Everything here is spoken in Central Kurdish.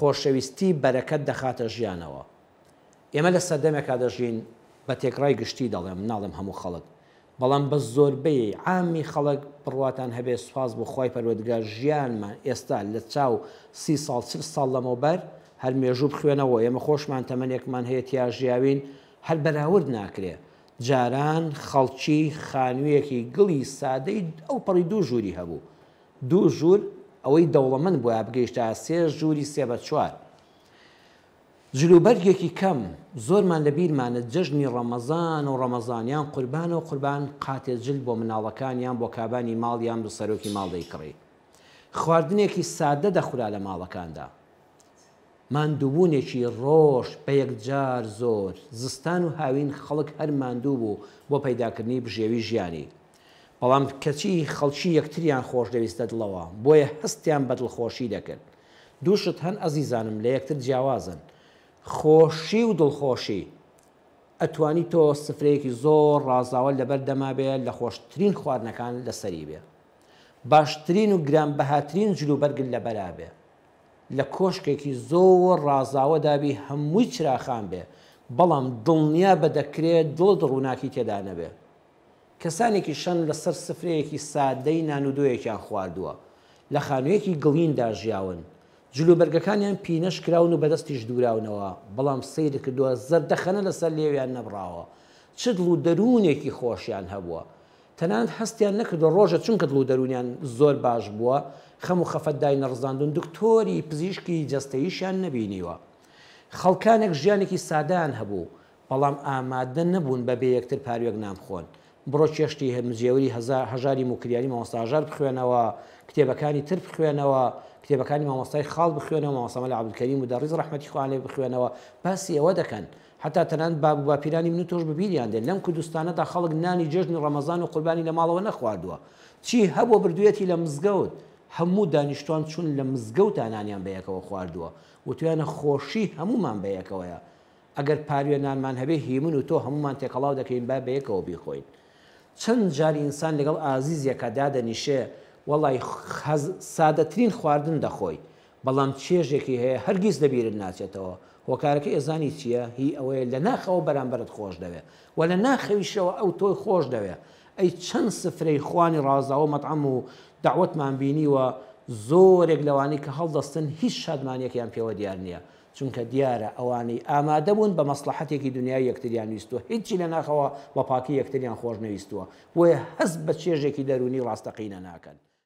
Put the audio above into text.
خۆشەویستی بەرەکەت دەخاتە ژیانەوە. ئێمە لە سەردەمێکا دەژین بە تێکڕای گشتی دەڵێم ناڵێم هەموو خەڵک، بەڵام بە زۆربەی عامی خەڵک بڕواتان هەبێ سوپاس بۆ خوای پەروەردگار ژیانمان ئێستا لە چاو 30 ساڵ 40 ساڵ لەمەوبەر هەر مێژوو بخوێنەوە ئێمە خۆشمان تەمەنێکمان هەیە تیا ژیاوین هەر بەراورد ناکرێ. جاران خەڵکی خانوویەکی گڵی سادەی ئەو پەڕی دوو ژووری هەبوو، دوو ژوور ئەوەی دەوڵەمەند بووە بگەیشتا 3 ژووری 3 بە 4. جلوبەرگێکی کەم زۆرمان لە بیرمانە جەژنی ڕەمەزان و ڕەمەزانیان قوربانە و قوربان قاتێ جل بۆ مناڵەکانیان بۆ کابانی ماڵیان بە سەرۆکی ماڵ دەیکڕی. خواردنێکی سادە دەخورا لە ماڵەکاندا. ماندووبوونێکی ڕۆژ بە یەکجار زۆر زستان و هاوین خەڵک هەر ماندوو بوو بۆ پەیداکردنی بژێوی ژیانی. بەڵام کەچی خەڵکی یەکتریان خۆش دەویستە دڵەوە بۆیە هەستیان بە دڵخۆشی دەکرد. دووشت هەن ئەزیزانم لە یەکتر جیاوازن. خۆشی و دڵخۆشی ئەتوانی تۆ سفرەیەکی زۆر ڕازاوە لەبەر دەما بێ لە خۆشترین خواردنەکان لەسەری بێ، باشترین و گرانبەهاترین جلوبەرگت لەبەرا بێ، لە کۆشکێکی زۆر ڕازاوەدابی هەمووی چراخان بێ، بەڵام دڵنیا بە دەکرێت دڵت ڕووناکی تێدا نەبێ. کەسانێکی شەن لەسەر سفرەیەکی سادەی نانودۆیەکیان خواردووە، لە خانوویەکی گڵیندا ژیاون، جلوبەرگەکانیان پینەش کراون و بەدەستیش دووراونەوە، بەڵام سەیری کردووە زەردەخەنە لەسەر لێویان نەبراوە، چ دڵ و دەروونێکی خۆشیان هەبووە. تەنانەت هەستیان نەکردو ڕۆژە چونکە دڵ و دەرونیان زۆر باش بووە خەم و خەفەتدای نەڕزاندون دکتۆری پزیشکی جەستەییشیان نەبینیوە. خەڵکانێک ژیانێکی سادەیان هەبوو، بەڵام ئامادە نەبوون بەبێ یەکتر پاروێک نامخۆن. بڕۆ چێشتی هەمزیێوری هەژاری موکریانی مامۆستا هەژار بخوێنەوە، کتێبەکانی تر بخوێنەوە، کتێبەکانی مامۆستای خاڵ بخوێنەوە، مامۆستا مەلا عەبدولکەریم و دەڕیز ڕەحمەتی خوا عەلەیه بخوێنەوە، باسی ئەوە دەکەن. حتا تەنانەت باب و باپیرانی من و تۆش ببیریان دێن لەم کوردستانەدا خەڵک نانی جێژنی ڕەمەزان و قوربانی لە ماڵەوە نەخواردووە. چی هەبووە بردوویەتی لە مزگەوت، هەموو دانیشتوان چون لە مزگەوتە نانیان بەیەکەوە خواردووە و تویانە خۆشی هەموومان بەیەکەوەیە. ئەگەر پاروێ نانمان هەبێ هیمن و تۆ هەمومان تێکەڵاو دەکەین با بەیەکەوە بیخۆین. چەند جاری ئینسان لەگەڵ ئازیزێکە دادەنیشێ وەڵی سادەترین خواردن دەخۆی، بەڵام چێژێکی هەیە هەرگیز لەبیرت ناچێتەوە. هۆکارەکە ئێزانی چییە؟ هی ئەوەیە لە ناخەوە بەرامبەرت خۆش دەوێ و لە ناخەویشەوە ئەو تۆی خۆش دەوێ. ئەی چەند سفرەی خوانی ڕازاوە مەطعەم و داوەتمان بینیوە زۆرێک لەوانی کە هەڵدەستن هیچ شادمانیەکیان پێوە دیار نییە، چونکە دیارە ئەوانی ئامادە بوون بە مەسلحەتێکی دنیای یەکتریان ویستووە، هیچی لە ناخەوە بە پاکی یەکتریان خۆش نەویستووە، وێ هەست بە چێژێکی دەرونی ڕاستەقینە ناکەن.